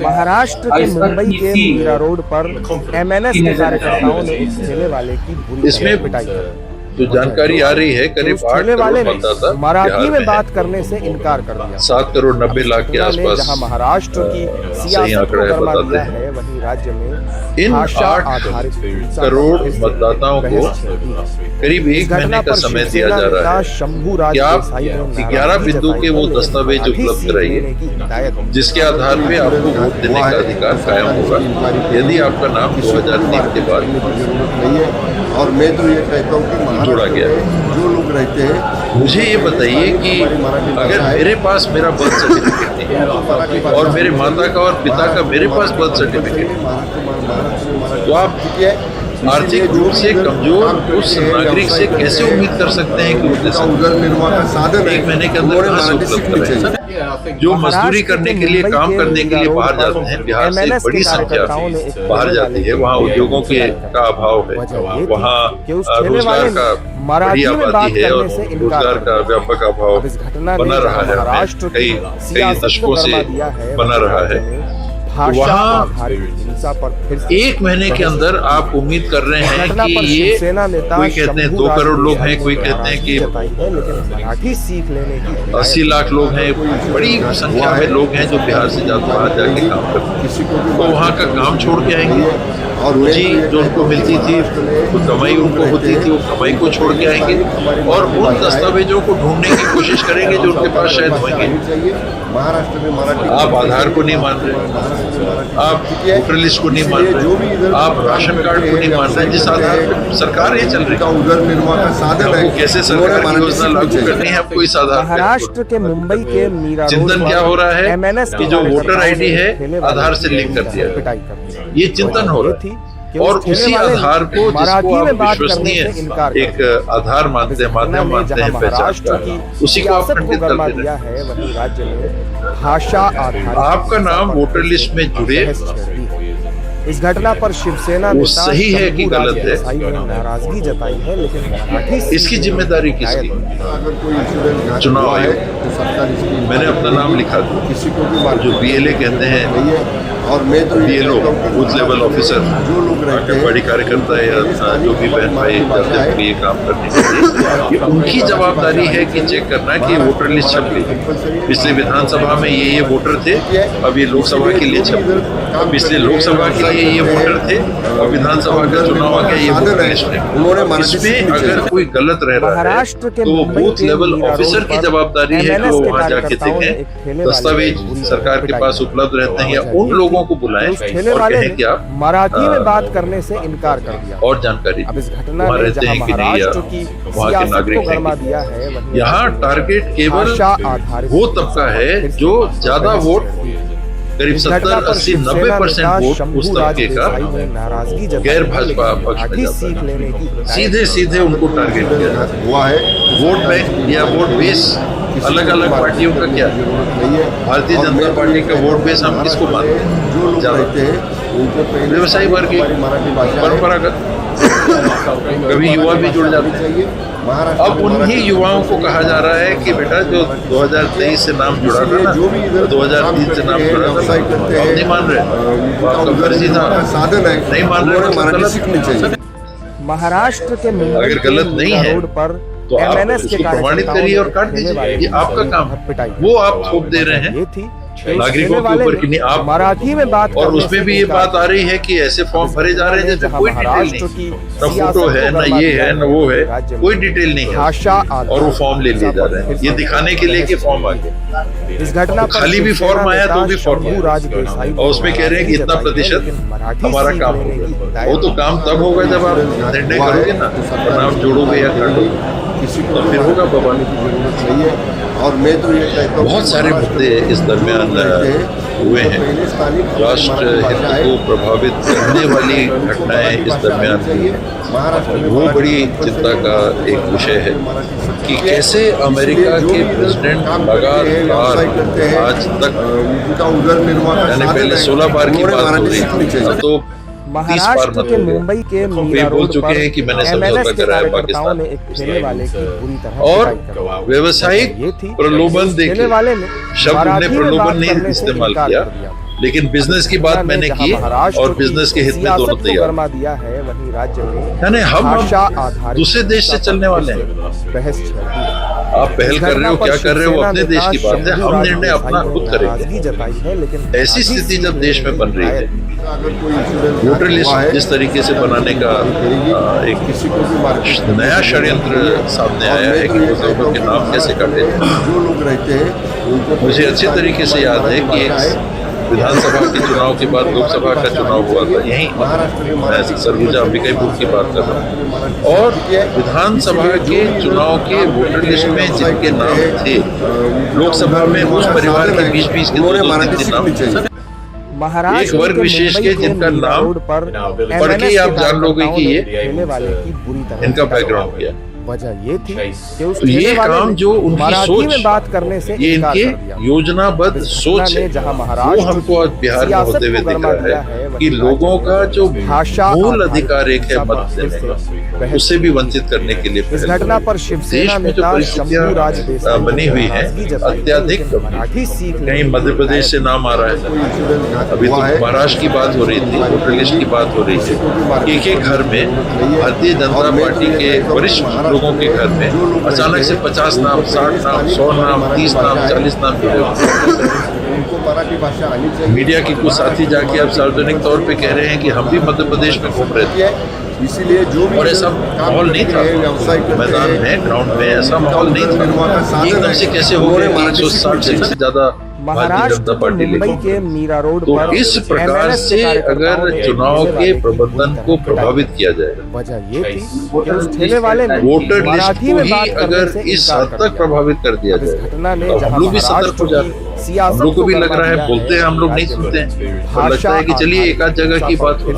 महाराष्ट्र के मुंबई के मीरा रोड पर एमएनएस के कार्यकर्ताओं ने एक ठेले वाले की बुरी तरह पिटाई की। जो जानकारी आ रही है करीब 8 वाले करोड़ ने मतदाता मराठी में बात करने से इनकार कर दिया। 7 करोड़ 90 लाख के आसपास जहां महाराष्ट्र की सियासत को गरमा दिया है, वहीं राज्य में इन भाषा 8 आधारित करोड़ मतदाताओं को करीब 1 महीने का समय दिया जा रहा है कि आप 11 बिंदु के वो दस्तावेज उपलब्ध कराइए जिसके आधार पे आपको वोट देने का अधिकार कायम होगा यदि आपका नाम 2003 के बाद और मैं तो ये कहता हूँ कि जोड़ा गया है। जो लोग रहते हैं, मुझे ये बताइए कि अगर मेरे पास मेरा बर्थ सर्टिफिकेट नहीं है और मेरे माता का और पिता का मेरे पास बर्थ सर्टिफिकेट है तो आप आर्थिक रूप से कमजोर उस नागरिक से कैसे उम्मीद कर सकते हैं कि उधर निर्वाह का साधन 1 महीने के अंदर कहाँ से उपलब्ध कराएं? जो मजदूरी करने के लिए काम करने के लिए बाहर जाते हैं, बिहार से बड़ी संख्या बाहर जाती है, वहाँ उद्योगों के का अभाव है, वहाँ रोजगार का बड़ी आबादी है और रोजगार का व्यापक अभाव बना रहा है, कई दशकों से बना रहा है। वहाँ 1 महीने के अंदर आप उम्मीद कर रहे हैं कि ये कोई कहते हैं 2 करोड़ लोग हैं, कोई कहते हैं कि 80 लाख लोग हैं, बड़ी संख्या में लोग हैं जो बिहार से बाहर जाके काम करते हैं, तो वहाँ का काम छोड़ के आएंगे और जी जो उनको मिलती थी तो कमाई उनको होती थी, वो कमाई को छोड़ के आएंगे और उन दस्तावेजों को ढूंढने की कोशिश करेंगे जो उनके पास शायद होंगे। आप आधार को नहीं मान रहे, आप वोटर लिस्ट को नहीं मान रहे, आप राशन कार्ड को नहीं मान रहे, जिस आधार पर सरकार ये चल रही है उधर निर्वाह का साधन है। कैसे सरकार की योजना लागू करनी है आपको इस आधार पर। महाराष्ट्र के मुंबई के मीरा चिंतन क्या हो रहा है कि जो वोटर आईडी है आधार से लिंक कर दिया, ये चिंतन हो रहा है और उसी आधार को जिसको आप विश्वसनीय एक आधार मानते हैं, माध्यम मानते हैं पहचान का, उसी को आप खंडित कर दे रहे हैं। आपका नाम वोटर लिस्ट में जुड़े, इस घटना पर शिवसेना वो सही है कि गलत है, नाराजगी जताई है, लेकिन इसकी जिम्मेदारी किसकी? चुनाव आयोग। मैंने अपना नाम लिखा था, जो BLA कहते हैं और मैं तो BLO booth level officer, anganwadi कार्यकर्ता या जो भी बहन भाई जाते हैं ये काम करने के लिए, ये उनकी जवाबदारी है कि चेक करना कि वोटर लिस्ट छप गई। पिछले विधानसभा में ये वोटर थे, अब ये लोकसभा के लिए छप गए, पिछले लोकसभा के लिए ये वोटर थे और विधानसभा का चुनाव आ गया, ये वोटर लिस्ट में। इसमें अगर कोई गलत रह रहा है तो बूथ लेवल ऑफिसर की जवाबदारी है कि वो वहाँ जाके देखें, दस्तावेज सरकार के पास उपलब्ध रहते हैं या उन लोगों को बुलाएं और कहें कि आप मराठी में बात करने से इनकार कर दिया और जानकारी अब इस घटना वहाँ रहते हैं कि नहीं या वहाँ के नागरिक हैं। यहाँ टारगेट केवल वो तबका है जो ज्यादा वोट, करीब 70-80-90% वोट उस तबके का गैर भाजपा पक्ष में जाता है, सीधे सीधे उनको टारगेट किया हुआ है। वोट बैंक या वोट बेस अलग अलग पार्टियों का क्या है? भारतीय जनता पार्टी का वोट बेस हम किसको मानते हैं? व्यवसायी वर्ग, परंपरागत, कभी युवा भी जुड़ जाते हैं। अब उन्हीं युवाओं को कहा जा रहा है कि बेटा जो 2023 से नाम जुड़ा था ना, 2003 से नाम जुड़ा था, आप नहीं मान रहे, आपका फर्जी था, नहीं मान रहे। महाराष्ट्र के अगर गलत नहीं है तो आप उसको प्रमाणित करिए और काट दीजिए, ये आपका काम है। वो आप थोप दे रहे हैं नागरिकों के ऊपर कि नहीं आप मराठी में बात, और उसमें भी ये बात आ रही है कि ऐसे फॉर्म भरे जा रहे हैं जैसे कोई डिटेल नहीं, न फोटो है, न ये है, न वो है, कोई डिटेल नहीं है और वो फॉर्म ले लिए जा रहे हैं ये दिखाने के लिए कि फॉर्म आ गया। इस घटना खाली भी फॉर्म आया तो भी फॉर्म और उसमें कह रहे हैं कि इतना प्रतिशत हमारा काम होगा। वो तो काम तब होगा जब आप निर्णय करोगे ना, नाम जोड़ोगे या काटोगे, तो फिर होगा बवाल। और मैं तो ये कहता हूँ बहुत सारे मुद्दे इस दरमियान हुए हैं, राष्ट्र हित को प्रभावित करने वाली घटनाएं इस दरमियान हुई। वो बड़ी चिंता का एक विषय है कि कैसे अमेरिका के प्रेसिडेंट लगातार आज तक, यानी पहले 16 बार की बात हो रही थी, तो 30 बार महाराष्ट्र के मुंबई के मीरा बोल रोड चुके हैं कि मैंने समझौता कराया पाकिस्तान ने एक ठेले वाले की बुरी तरह और व्यावसायिक प्रलोभन देके, शब्द ने प्रलोभन नहीं इस्तेमाल किया, लेकिन बिजनेस की बात मैंने की और बिजनेस के हित में दोनों तैयार। गरमा दिया है, वहीं राज्य में यानी हम भाषा आधारित दूसरे देश से चलने वाले हैं। बहस चल रही है। आप पहल कर रहे हो, क्या कर रहे हो, अपने देश की बात है। हम निर्णय अपना खुद करेंगे। जताई है, लेकिन ऐसी स्थिति जब देश में बन रही है, अगर कोई इंसिडेंट वोटर लिस्ट जिस तरीके से बनाने का एक किसी को भी मार नया षड्यंत्र सामने आया है कि बुजुर्गों के नाम कैसे काटे। जो लोग रहते हैं उनको मुझे अच्छे तरीके से याद है कि विधानसभा के चुनाव के बाद लोकसभा का चुनाव हुआ था, यहीं मैं सरगुजा अंबिकापुर की बात कर रहा हूँ। और विधानसभा के चुनाव के वोटर लिस्ट में जिनके नाम थे, लोकसभा में उस परिवार के 20-20 के 2-3 नाम, एक वर्ग विशेष के जिनका नाम पढ़ के आप जान लोगे कि ये इनका बैकग्राउंड क्या है। वजह ये थी कि उस तो ये काम जो उनकी सोच में बात करने से ये इनके योजनाबद्ध सोच है, वो हमको आज बिहार में होते हुए दिख रहा है कि लोगों का जो मूल अधिकार एक है मत देने का, उससे भी वंचित करने के लिए इस घटना पर शिवसेना देश में जो परिस्थितियां बनी हुई हैं अत्याधिक, कहीं मध्य प्रदेश से नाम आ रहा है, अभी तो महाराष्ट्र की बात हो रही थी, वोटर लिस्ट की बात हो रही थी। एक एक घर में भारतीय जनता पार्टी के वरिष्ठ लोगों के घर में अचानक से 50 नाम, 60 नाम, 100 नाम, 30 नाम, 40 नाम जुड़े हुए। मीडिया के कुछ साथी जाके अब सार्वजनिक तौर पे कह रहे हैं कि हम भी मध्य प्रदेश में घूम रहे थे, इसीलिए जो भी और ऐसा माहौल नहीं था मैदान में, ग्राउंड में ऐसा माहौल नहीं था। एकदम से कैसे हो गए 160 से ज्यादा भारतीय जनता पार्टी के मीरा रोड तो इस प्रकार से अगर चुनाव के प्रबंधन को प्रभावित किया जाए, वजह ये थी कि उस ठेले वाले ने वोटर लिस्ट को ही अगर इस हद तक प्रभावित कर दिया जाए, तो हम लोग भी सतर्क हो जाते हैं। हम लोग को भी लग रहा है, बोलते हैं हम लोग नहीं सुनते हैं, तो लगता है कि चलिए एक आध जगह की बात हो,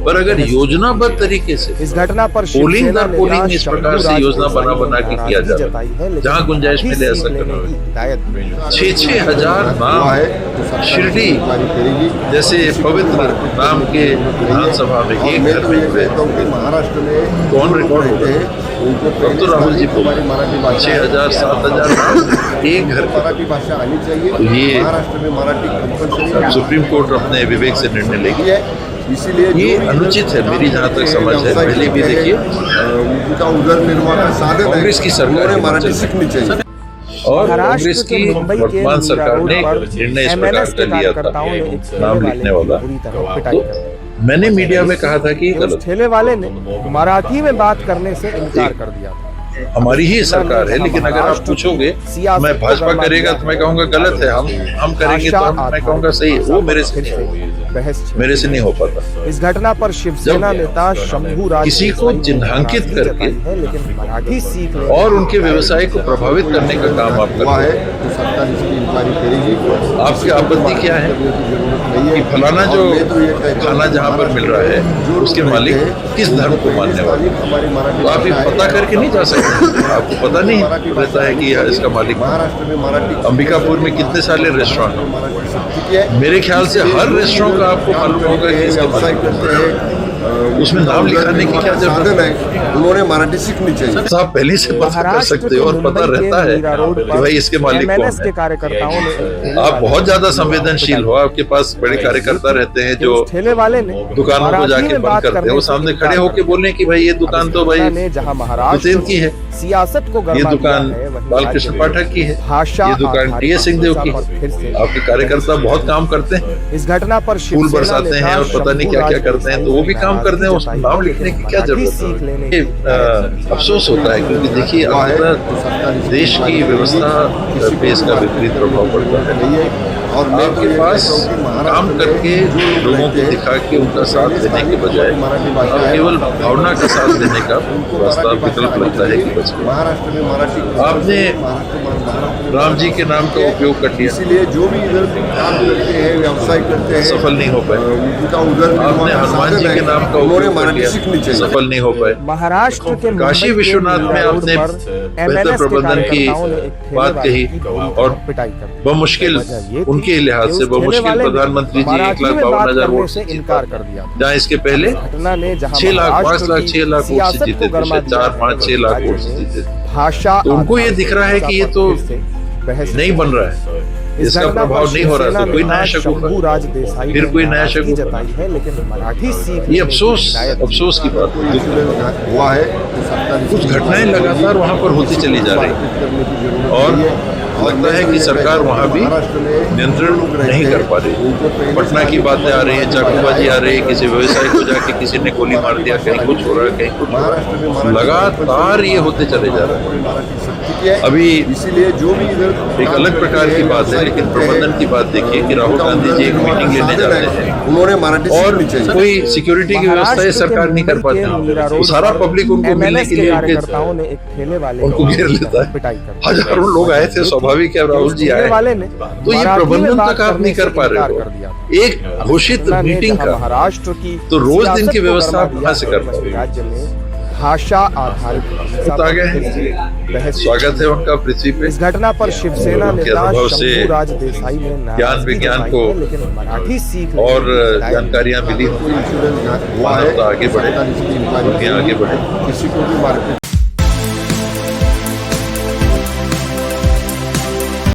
पर अगर योजनाबद्ध तरीके से इस घटना पर पोलिंग दर पोलिंग इस प्रकार से योजना बना के किया जाए, जहाँ गुंजाइश मिले ऐसा करना। 6-6 हजार नाम शिरडी जैसे पवित्र नाम के विधानसभा में एक घर में जुड़े, महाराष्ट्र में कौन रिकॉर्ड होगा? अब तो राहुल जी बोल 6,000 7,000 नाम एक घर में। मराठी भाषा आनी चाहिए। तो ये महाराष्ट्र में मराठी कंपलसरी सुप्रीम कोर्ट अपने विवेक से निर्णय लेगी, इसीलिए ये अनुचित है मेरी जहाँ तक समझ है। पहले भी देखिए उनका उधर निर्वाह का साधन कांग्रेस की सरकार मराठी सीखनी चाहिए, और कांग्रेस की वर्तमान सरकार ने निर्णय इस प्रकार का लिया था नाम लिखने वाला, तो मैंने मीडिया में कहा था कि ठेले वाले ने मराठी में बात करने से इनकार कर दिया था। हमारी ही सरकार है, लेकिन अगर आप पूछोगे मैं भाजपा करेगा तो मैं कहूँगा गलत है, हम करेंगे तो मैं कहूँगा सही है। वो मेरे से नहीं हो पाता। इस घटना पर शिवसेना नेता शंभू राज किसी को चिन्हांकित करके लेकिन मराठी सीख और उनके व्यवसाय को प्रभावित करने का काम आप करते हैं, तो सरकार इसकी इंक्वायरी करेगी। आपकी आपत्ति क्या है कि फलाना जो खाना जहाँ पर मिल रहा है उसके मालिक किस धर्म को मानने वाले, तो आप ये पता करके नहीं जा सकते। आपको पता नहीं रहता है कि इसका मालिक। महाराष्ट्र में मराठी अंबिकापुर में कितने सारे रेस्टोरेंट हैं, मेरे ख्याल से हर रेस्टोरेंट का आपको मालूम होगा कि इसका मालिक, उसमें नाम लिखाने की क्या जरूरत है? उन्होंने मराठी सीखनी चाहिए। तो आप पहले से पता कर सकते हो और पता रहता है कि भाई इसके मालिक कौन है। कार्यकर्ताओं ने आप बहुत ज्यादा संवेदनशील हो, आपके पास बड़े कार्यकर्ता रहते हैं जो ठेले वाले ने दुकानों को जाके बंद करते हैं, वो सामने खड़े होके बोले कि भाई ये दुकान तो भाई जहाँ महाराष्ट्र की है, सियासत को ये दुकान बालकृष्ण पाठक की है, ये दुकान टी एस सिंहदेव की है। आपके कार्यकर्ता बहुत काम करते हैं, इस घटना पर फूल बरसाते हैं और पता नहीं क्या क्या करते हैं, तो वो भी काम करते हैं, उस नाम लिखने की क्या जरूरत है? अफसोस होता है क्योंकि देखिए देश की व्यवस्था पे इसका विपरीत प्रभाव पड़ता है। और आपके पास काम करके लोगों को दिखा के उनका साथ देने के बजाय केवल भावना का साथ देने का रास्ता विकल्प लगता है कि बच गया। आपने राम जी के नाम का उपयोग कर लिया, इसीलिए जो भी इधर काम करते हैं, व्यवसाय करते हैं, सफल नहीं हो पाए। उनका उधर आपने हनुमान जी के नाम का उपयोग कर लिया, सफल नहीं हो पाए। महाराष्ट्र के काशी विश्वनाथ में आपने बेहतर प्रबंधन की बात कही और बमुश्किल उनके लिहाज से बमुश्किल प्रधानमंत्री जी 1,52,000 वोट से इनकार कर दिया, जहाँ इसके पहले 6 लाख 5 लाख 6 लाख वोट से जीते थे, 4 5 6 लाख वोट से जीते थे। भाषा तो उनको ये दिख रहा है कि ये तो नहीं बन रहा है, इसका प्रभाव नहीं हो रहा तो कोई नया शक होगा, फिर कोई नया शक होगा। जताई है, लेकिन मराठी सीख ये अफसोस की बात है। हुआ है तो सत्ता कुछ घटनाएं लगातार वहां पर होती चली जा रही हैं और लगता है कि सरकार वहां भी नियंत्रण नहीं कर पा रही। पटना की बातें आ रही है, चाकूबाजी आ रही है, किसी व्यवसायी को जाके किसी ने गोली मार दिया, कहीं कुछ हो रहा है, कहीं कुछ हो रहा है, लगातार ये होते चले जा रहे हैं। अभी इसीलिए जो भी इधर एक अलग प्रकार की बात है, लेकिन प्रबंधन की बात देखिए कि राहुल गांधी जी एक मीटिंग लेने जाते हैं उन्होंने मराठी और कोई सिक्योरिटी की व्यवस्था ये सरकार नहीं कर पाती, वो सारा पब्लिक उनको मिलने के लिए कार्यकर्ताओं ने एक ठेले वाले उनको घेर लेता है। पिटाई कर हजारों लोग आए थे, स्वाभाविक है राहुल जी आए, वाले ने तो ये प्रबंधन तक आप नहीं कर पा रहे हो। एक घोषित मीटिंग का महाराष्ट्र की तो रोज दिन की व्यवस्था आप कहाँ से कर पाओगे? राज्य में भाषा आधारित आ गए, स्वागत है उनका पृथ्वी पे। इस घटना पर शिवसेना उनके नेता अनुभव से शंभूराज देसाई ने ज्ञान विज्ञान को लेकिन मराठी सीख और जानकारियां मिली, हुआ है मानवता आगे बढ़े, दुनिया आगे बढ़े। किसी को भी मार्केट